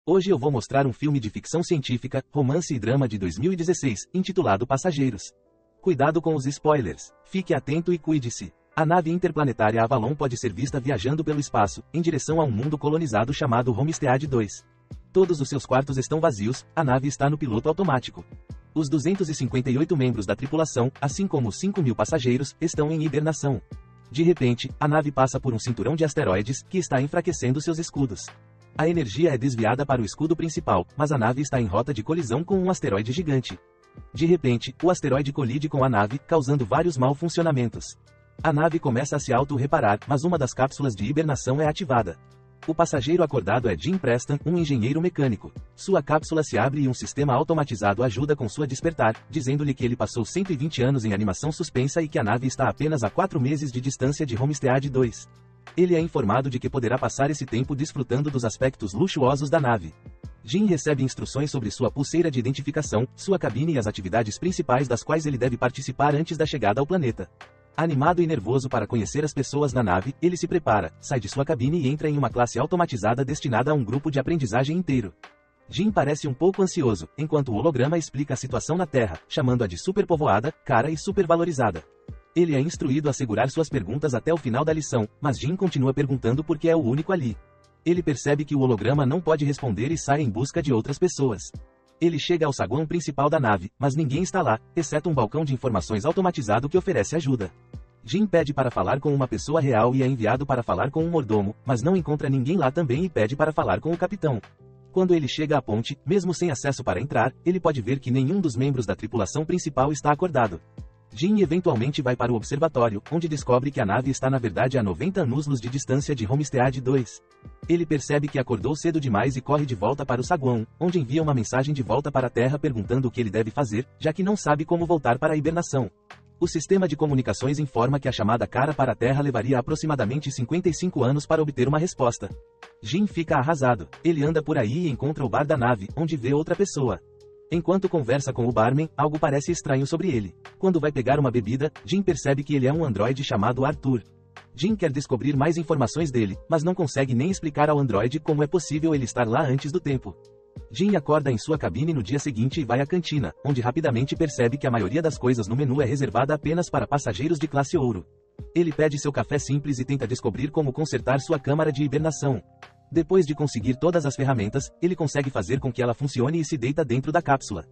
Hoje eu vou mostrar um filme de ficção científica, romance e drama de 2016, intitulado Passageiros. Cuidado com os spoilers. Fique atento e cuide-se. A nave interplanetária Avalon pode ser vista viajando pelo espaço, em direção a um mundo colonizado chamado Homestead 2. Todos os seus quartos estão vazios, a nave está no piloto automático. Os 258 membros da tripulação, assim como os 5.000 passageiros, estão em hibernação. De repente, a nave passa por um cinturão de asteroides, que está enfraquecendo seus escudos. A energia é desviada para o escudo principal, mas a nave está em rota de colisão com um asteroide gigante. De repente, o asteroide colide com a nave, causando vários mal funcionamentos. A nave começa a se auto-reparar, mas uma das cápsulas de hibernação é ativada. O passageiro acordado é Jim Preston, um engenheiro mecânico. Sua cápsula se abre e um sistema automatizado ajuda com sua despertar, dizendo-lhe que ele passou 120 anos em animação suspensa e que a nave está apenas a 4 meses de distância de Homestead 2. Ele é informado de que poderá passar esse tempo desfrutando dos aspectos luxuosos da nave. Jim recebe instruções sobre sua pulseira de identificação, sua cabine e as atividades principais das quais ele deve participar antes da chegada ao planeta. Animado e nervoso para conhecer as pessoas na nave, ele se prepara, sai de sua cabine e entra em uma classe automatizada destinada a um grupo de aprendizagem inteiro. Jim parece um pouco ansioso, enquanto o holograma explica a situação na Terra, chamando-a de superpovoada, cara e supervalorizada. Ele é instruído a segurar suas perguntas até o final da lição, mas Jim continua perguntando porque é o único ali. Ele percebe que o holograma não pode responder e sai em busca de outras pessoas. Ele chega ao saguão principal da nave, mas ninguém está lá, exceto um balcão de informações automatizado que oferece ajuda. Jim pede para falar com uma pessoa real e é enviado para falar com um mordomo, mas não encontra ninguém lá também e pede para falar com o capitão. Quando ele chega à ponte, mesmo sem acesso para entrar, ele pode ver que nenhum dos membros da tripulação principal está acordado. Jim eventualmente vai para o observatório, onde descobre que a nave está na verdade a 90 anos-luz de distância de Homestead 2. Ele percebe que acordou cedo demais e corre de volta para o saguão, onde envia uma mensagem de volta para a Terra perguntando o que ele deve fazer, já que não sabe como voltar para a hibernação. O sistema de comunicações informa que a chamada cara para a Terra levaria aproximadamente 55 anos para obter uma resposta. Jim fica arrasado. Ele anda por aí e encontra o bar da nave, onde vê outra pessoa. Enquanto conversa com o barman, algo parece estranho sobre ele. Quando vai pegar uma bebida, Jim percebe que ele é um androide chamado Arthur. Jim quer descobrir mais informações dele, mas não consegue nem explicar ao androide como é possível ele estar lá antes do tempo. Jim acorda em sua cabine no dia seguinte e vai à cantina, onde rapidamente percebe que a maioria das coisas no menu é reservada apenas para passageiros de classe ouro. Ele pede seu café simples e tenta descobrir como consertar sua câmara de hibernação. Depois de conseguir todas as ferramentas, ele consegue fazer com que ela funcione e se deita dentro da cápsula.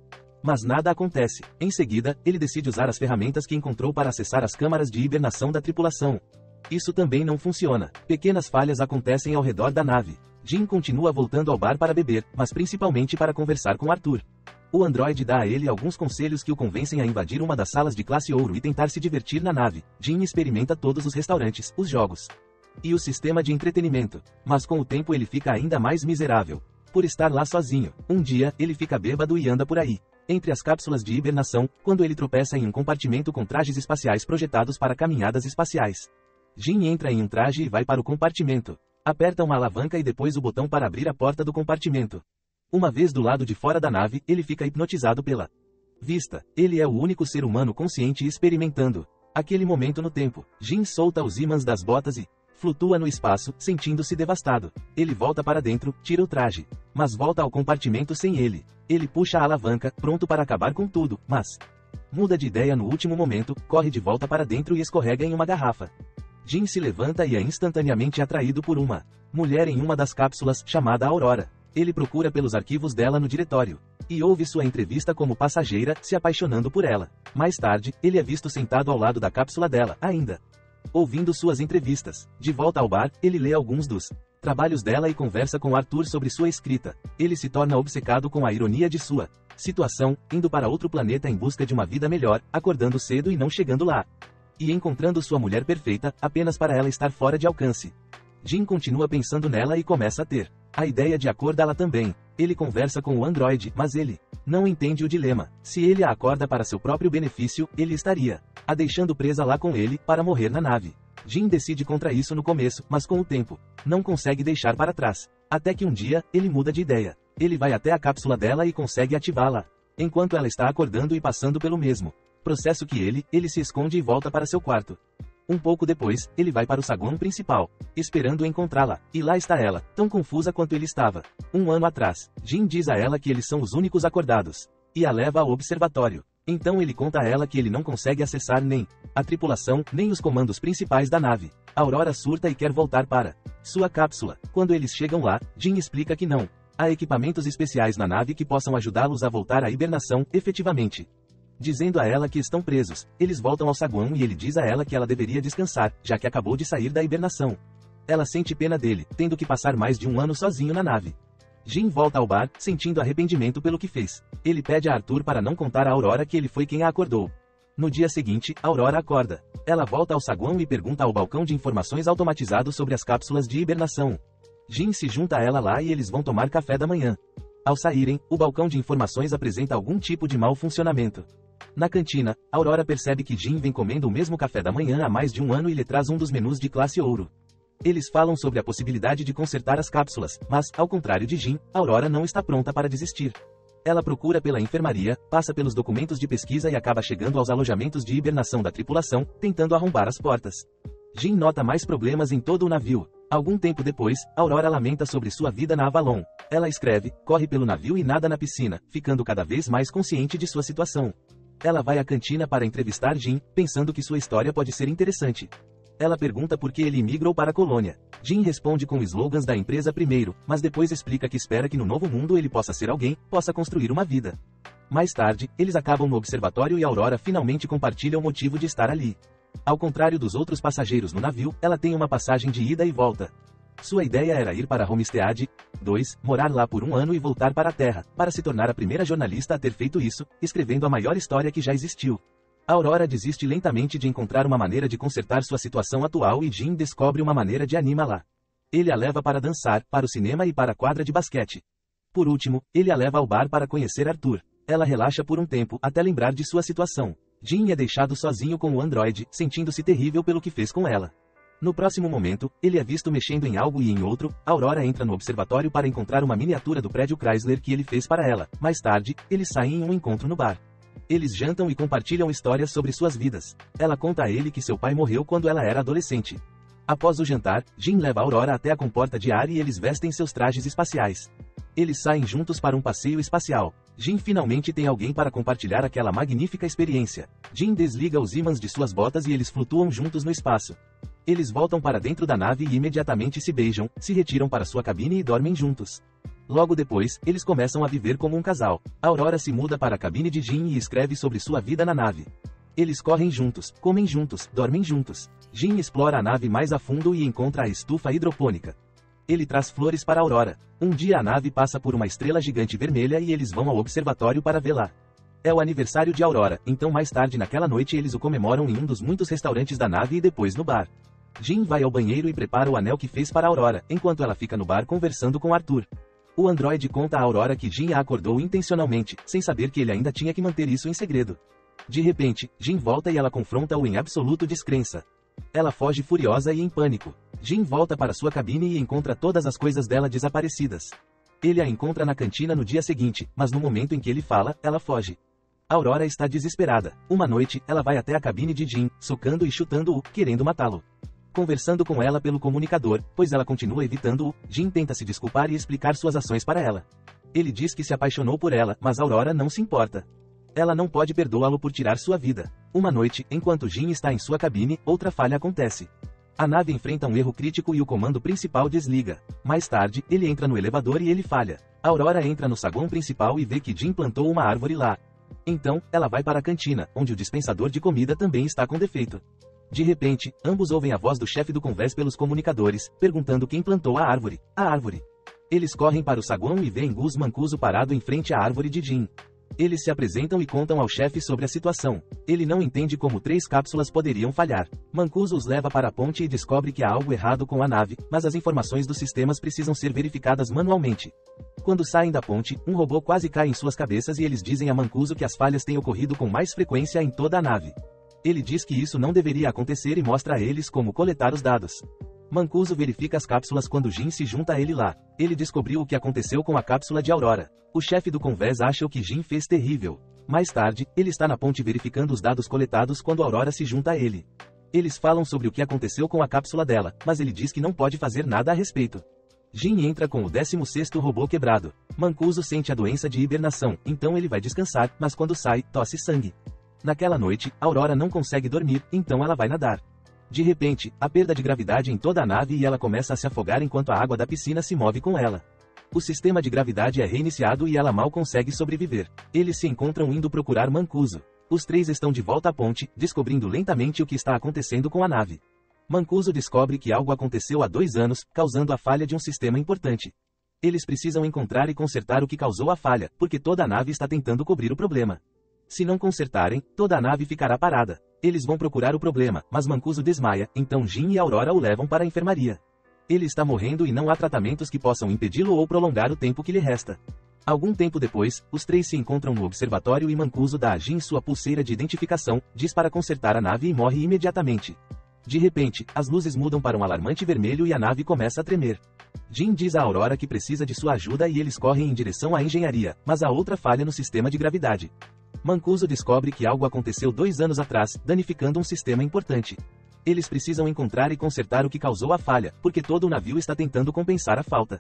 Mas nada acontece. Em seguida, ele decide usar as ferramentas que encontrou para acessar as câmaras de hibernação da tripulação. Isso também não funciona. Pequenas falhas acontecem ao redor da nave. Jim continua voltando ao bar para beber, mas principalmente para conversar com Arthur. O androide dá a ele alguns conselhos que o convencem a invadir uma das salas de classe ouro e tentar se divertir na nave. Jim experimenta todos os restaurantes, os jogos e o sistema de entretenimento. Mas com o tempo ele fica ainda mais miserável. Por estar lá sozinho, um dia, ele fica bêbado e anda por aí. Entre as cápsulas de hibernação, quando ele tropeça em um compartimento com trajes espaciais projetados para caminhadas espaciais. Jim entra em um traje e vai para o compartimento. Aperta uma alavanca e depois o botão para abrir a porta do compartimento. Uma vez do lado de fora da nave, ele fica hipnotizado pela vista. Ele é o único ser humano consciente experimentando aquele momento no tempo. Jim solta os ímãs das botas e flutua no espaço, sentindo-se devastado. Ele volta para dentro, tira o traje, mas volta ao compartimento sem ele. Ele puxa a alavanca, pronto para acabar com tudo, mas muda de ideia no último momento, corre de volta para dentro e escorrega em uma garrafa. Jim se levanta e é instantaneamente atraído por uma mulher em uma das cápsulas, chamada Aurora. Ele procura pelos arquivos dela no diretório e ouve sua entrevista como passageira, se apaixonando por ela. Mais tarde, ele é visto sentado ao lado da cápsula dela, ainda ouvindo suas entrevistas. De volta ao bar, ele lê alguns dos trabalhos dela e conversa com Arthur sobre sua escrita. Ele se torna obcecado com a ironia de sua situação, indo para outro planeta em busca de uma vida melhor, acordando cedo e não chegando lá. E encontrando sua mulher perfeita, apenas para ela estar fora de alcance. Jim continua pensando nela e começa a ter a ideia de acordá-la também. Ele conversa com o androide, mas ele não entende o dilema. Se ele a acorda para seu próprio benefício, ele estaria a deixando presa lá com ele, para morrer na nave. Jim decide contra isso no começo, mas com o tempo, não consegue deixar para trás. Até que um dia, ele muda de ideia. Ele vai até a cápsula dela e consegue ativá-la. Enquanto ela está acordando e passando pelo mesmo processo que ele se esconde e volta para seu quarto. Um pouco depois, ele vai para o saguão principal, esperando encontrá-la, e lá está ela, tão confusa quanto ele estava. Um ano atrás, Jim diz a ela que eles são os únicos acordados, e a leva ao observatório. Então ele conta a ela que ele não consegue acessar nem a tripulação, nem os comandos principais da nave. Aurora surta e quer voltar para sua cápsula. Quando eles chegam lá, Jim explica que não há equipamentos especiais na nave que possam ajudá-los a voltar à hibernação, efetivamente. Dizendo a ela que estão presos, eles voltam ao saguão e ele diz a ela que ela deveria descansar, já que acabou de sair da hibernação. Ela sente pena dele, tendo que passar mais de um ano sozinho na nave. Jim volta ao bar, sentindo arrependimento pelo que fez. Ele pede a Arthur para não contar a Aurora que ele foi quem a acordou. No dia seguinte, Aurora acorda. Ela volta ao saguão e pergunta ao balcão de informações automatizado sobre as cápsulas de hibernação. Jim se junta a ela lá e eles vão tomar café da manhã. Ao saírem, o balcão de informações apresenta algum tipo de mau funcionamento. Na cantina, Aurora percebe que Jim vem comendo o mesmo café da manhã há mais de um ano e lhe traz um dos menus de classe ouro. Eles falam sobre a possibilidade de consertar as cápsulas, mas, ao contrário de Jim, Aurora não está pronta para desistir. Ela procura pela enfermaria, passa pelos documentos de pesquisa e acaba chegando aos alojamentos de hibernação da tripulação, tentando arrombar as portas. Jim nota mais problemas em todo o navio. Algum tempo depois, Aurora lamenta sobre sua vida na Avalon. Ela escreve, corre pelo navio e nada na piscina, ficando cada vez mais consciente de sua situação. Ela vai à cantina para entrevistar Jim, pensando que sua história pode ser interessante. Ela pergunta por que ele imigrou para a colônia. Jim responde com slogans da empresa primeiro, mas depois explica que espera que no novo mundo ele possa ser alguém, possa construir uma vida. Mais tarde, eles acabam no observatório e Aurora finalmente compartilha o motivo de estar ali. Ao contrário dos outros passageiros no navio, ela tem uma passagem de ida e volta. Sua ideia era ir para Homestead 2, morar lá por um ano e voltar para a Terra, para se tornar a primeira jornalista a ter feito isso, escrevendo a maior história que já existiu. Aurora desiste lentamente de encontrar uma maneira de consertar sua situação atual e Jim descobre uma maneira de animá-la. Ele a leva para dançar, para o cinema e para a quadra de basquete. Por último, ele a leva ao bar para conhecer Arthur. Ela relaxa por um tempo, até lembrar de sua situação. Jim é deixado sozinho com o androide, sentindo-se terrível pelo que fez com ela. No próximo momento, ele é visto mexendo em algo e em outro. Aurora entra no observatório para encontrar uma miniatura do prédio Chrysler que ele fez para ela. Mais tarde, eles saem em um encontro no bar. Eles jantam e compartilham histórias sobre suas vidas. Ela conta a ele que seu pai morreu quando ela era adolescente. Após o jantar, Jim leva Aurora até a comporta de ar e eles vestem seus trajes espaciais. Eles saem juntos para um passeio espacial. Jim finalmente tem alguém para compartilhar aquela magnífica experiência. Jim desliga os ímãs de suas botas e eles flutuam juntos no espaço. Eles voltam para dentro da nave e imediatamente se beijam, se retiram para sua cabine e dormem juntos. Logo depois, eles começam a viver como um casal. Aurora se muda para a cabine de Jim e escreve sobre sua vida na nave. Eles correm juntos, comem juntos, dormem juntos. Jim explora a nave mais a fundo e encontra a estufa hidropônica. Ele traz flores para Aurora. Um dia a nave passa por uma estrela gigante vermelha e eles vão ao observatório para vê-la. É o aniversário de Aurora, então mais tarde naquela noite eles o comemoram em um dos muitos restaurantes da nave e depois no bar. Jim vai ao banheiro e prepara o anel que fez para Aurora, enquanto ela fica no bar conversando com Arthur. O androide conta a Aurora que Jim a acordou intencionalmente, sem saber que ele ainda tinha que manter isso em segredo. De repente, Jim volta e ela confronta-o em absoluto descrença. Ela foge furiosa e em pânico. Jim volta para sua cabine e encontra todas as coisas dela desaparecidas. Ele a encontra na cantina no dia seguinte, mas no momento em que ele fala, ela foge. Aurora está desesperada. Uma noite, ela vai até a cabine de Jim, socando e chutando-o, querendo matá-lo. Conversando com ela pelo comunicador, pois ela continua evitando-o, Jim tenta se desculpar e explicar suas ações para ela. Ele diz que se apaixonou por ela, mas Aurora não se importa. Ela não pode perdoá-lo por tirar sua vida. Uma noite, enquanto Jim está em sua cabine, outra falha acontece. A nave enfrenta um erro crítico e o comando principal desliga. Mais tarde, ele entra no elevador e ele falha. Aurora entra no saguão principal e vê que Jim plantou uma árvore lá. Então, ela vai para a cantina, onde o dispensador de comida também está com defeito. De repente, ambos ouvem a voz do chefe do convés pelos comunicadores, perguntando quem plantou a árvore. A árvore. Eles correm para o saguão e veem Gus Mancuso parado em frente à árvore de Jim. Eles se apresentam e contam ao chefe sobre a situação. Ele não entende como 3 cápsulas poderiam falhar. Mancuso os leva para a ponte e descobre que há algo errado com a nave, mas as informações dos sistemas precisam ser verificadas manualmente. Quando saem da ponte, um robô quase cai em suas cabeças e eles dizem a Mancuso que as falhas têm ocorrido com mais frequência em toda a nave. Ele diz que isso não deveria acontecer e mostra a eles como coletar os dados. Mancuso verifica as cápsulas quando Jim se junta a ele lá. Ele descobriu o que aconteceu com a cápsula de Aurora. O chefe do convés acha o que Jim fez terrível. Mais tarde, ele está na ponte verificando os dados coletados quando Aurora se junta a ele. Eles falam sobre o que aconteceu com a cápsula dela, mas ele diz que não pode fazer nada a respeito. Jin entra com o 16º robô quebrado. Mancuso sente a doença de hibernação, então ele vai descansar, mas quando sai, tosse sangue. Naquela noite, Aurora não consegue dormir, então ela vai nadar. De repente, há perda de gravidade em toda a nave e ela começa a se afogar enquanto a água da piscina se move com ela. O sistema de gravidade é reiniciado e ela mal consegue sobreviver. Eles se encontram indo procurar Mancuso. Os três estão de volta à ponte, descobrindo lentamente o que está acontecendo com a nave. Mancuso descobre que algo aconteceu há 2 anos, causando a falha de um sistema importante. Eles precisam encontrar e consertar o que causou a falha, porque toda a nave está tentando cobrir o problema. Se não consertarem, toda a nave ficará parada. Eles vão procurar o problema, mas Mancuso desmaia, então Jin e Aurora o levam para a enfermaria. Ele está morrendo e não há tratamentos que possam impedi-lo ou prolongar o tempo que lhe resta. Algum tempo depois, os três se encontram no observatório e Mancuso dá a Jin sua pulseira de identificação, diz para consertar a nave e morre imediatamente. De repente, as luzes mudam para um alarmante vermelho e a nave começa a tremer. Jin diz a Aurora que precisa de sua ajuda e eles correm em direção à engenharia, mas há outra falha no sistema de gravidade. Mancuso descobre que algo aconteceu 2 anos atrás, danificando um sistema importante. Eles precisam encontrar e consertar o que causou a falha, porque todo o navio está tentando compensar a falta.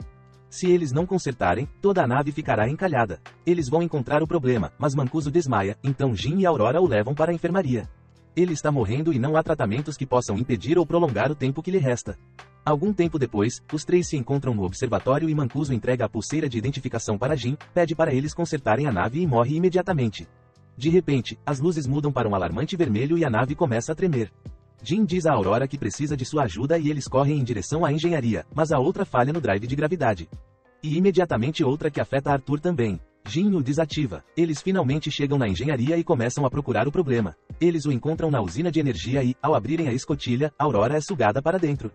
Se eles não consertarem, toda a nave ficará encalhada. Eles vão encontrar o problema, mas Mancuso desmaia, então Jin e Aurora o levam para a enfermaria. Ele está morrendo e não há tratamentos que possam impedir ou prolongar o tempo que lhe resta. Algum tempo depois, os três se encontram no observatório e Mancuso entrega a pulseira de identificação para Jin, pede para eles consertarem a nave e morre imediatamente. De repente, as luzes mudam para um alarmante vermelho e a nave começa a tremer. Jin diz a Aurora que precisa de sua ajuda e eles correm em direção à engenharia, mas há outra falha no drive de gravidade. E imediatamente outra que afeta Arthur também. Jin o desativa. Eles finalmente chegam na engenharia e começam a procurar o problema. Eles o encontram na usina de energia e, ao abrirem a escotilha, Aurora é sugada para dentro.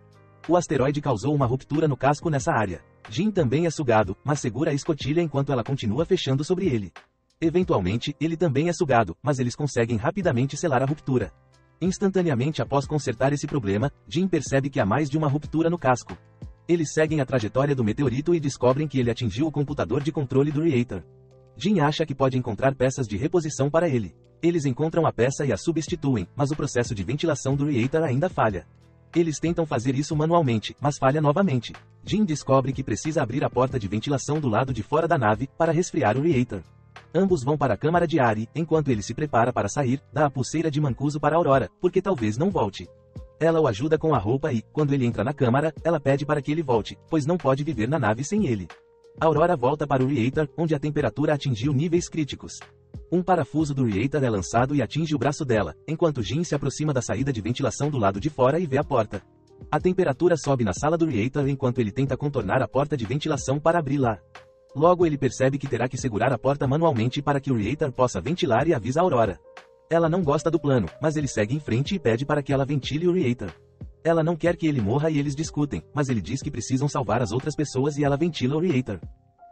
O asteroide causou uma ruptura no casco nessa área. Jin também é sugado, mas segura a escotilha enquanto ela continua fechando sobre ele. Eventualmente, ele também é sugado, mas eles conseguem rapidamente selar a ruptura. Instantaneamente após consertar esse problema, Jin percebe que há mais de uma ruptura no casco. Eles seguem a trajetória do meteorito e descobrem que ele atingiu o computador de controle do Reactor. Jin acha que pode encontrar peças de reposição para ele. Eles encontram a peça e a substituem, mas o processo de ventilação do Reactor ainda falha. Eles tentam fazer isso manualmente, mas falha novamente. Jin descobre que precisa abrir a porta de ventilação do lado de fora da nave, para resfriar o Reactor. Ambos vão para a câmara de ar e, enquanto ele se prepara para sair, dá a pulseira de Mancuso para Aurora, porque talvez não volte. Ela o ajuda com a roupa e, quando ele entra na câmara, ela pede para que ele volte, pois não pode viver na nave sem ele. Aurora volta para o Reactor, onde a temperatura atingiu níveis críticos. Um parafuso do Reactor é lançado e atinge o braço dela, enquanto Jin se aproxima da saída de ventilação do lado de fora e vê a porta. A temperatura sobe na sala do Reactor enquanto ele tenta contornar a porta de ventilação para abri-la. Logo ele percebe que terá que segurar a porta manualmente para que o Reactor possa ventilar e avisa a Aurora. Ela não gosta do plano, mas ele segue em frente e pede para que ela ventile o Reactor. Ela não quer que ele morra e eles discutem, mas ele diz que precisam salvar as outras pessoas e ela ventila o Reactor.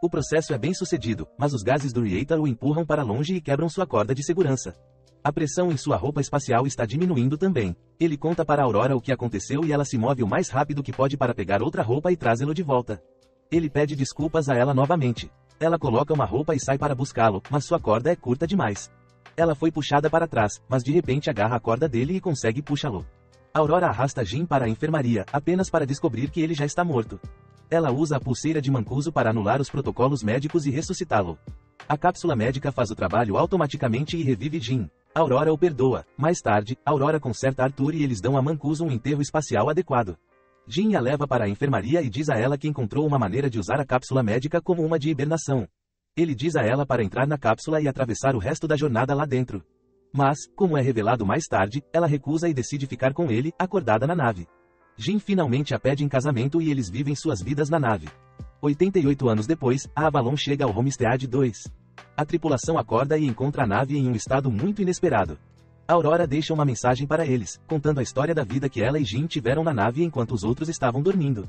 O processo é bem sucedido, mas os gases do Reactor o empurram para longe e quebram sua corda de segurança. A pressão em sua roupa espacial está diminuindo também. Ele conta para Aurora o que aconteceu e ela se move o mais rápido que pode para pegar outra roupa e trazê-lo de volta. Ele pede desculpas a ela novamente. Ela coloca uma roupa e sai para buscá-lo, mas sua corda é curta demais. Ela foi puxada para trás, mas de repente agarra a corda dele e consegue puxá-lo. Aurora arrasta Jin para a enfermaria, apenas para descobrir que ele já está morto. Ela usa a pulseira de Mancuso para anular os protocolos médicos e ressuscitá-lo. A cápsula médica faz o trabalho automaticamente e revive Jin. Aurora o perdoa. Mais tarde, Aurora conserta Arthur e eles dão a Mancuso um enterro espacial adequado. Jin a leva para a enfermaria e diz a ela que encontrou uma maneira de usar a cápsula médica como uma de hibernação. Ele diz a ela para entrar na cápsula e atravessar o resto da jornada lá dentro. Mas, como é revelado mais tarde, ela recusa e decide ficar com ele, acordada na nave. Jin finalmente a pede em casamento e eles vivem suas vidas na nave. 88 anos depois, a Avalon chega ao Homestead 2. A tripulação acorda e encontra a nave em um estado muito inesperado. Aurora deixa uma mensagem para eles, contando a história da vida que ela e Jin tiveram na nave enquanto os outros estavam dormindo.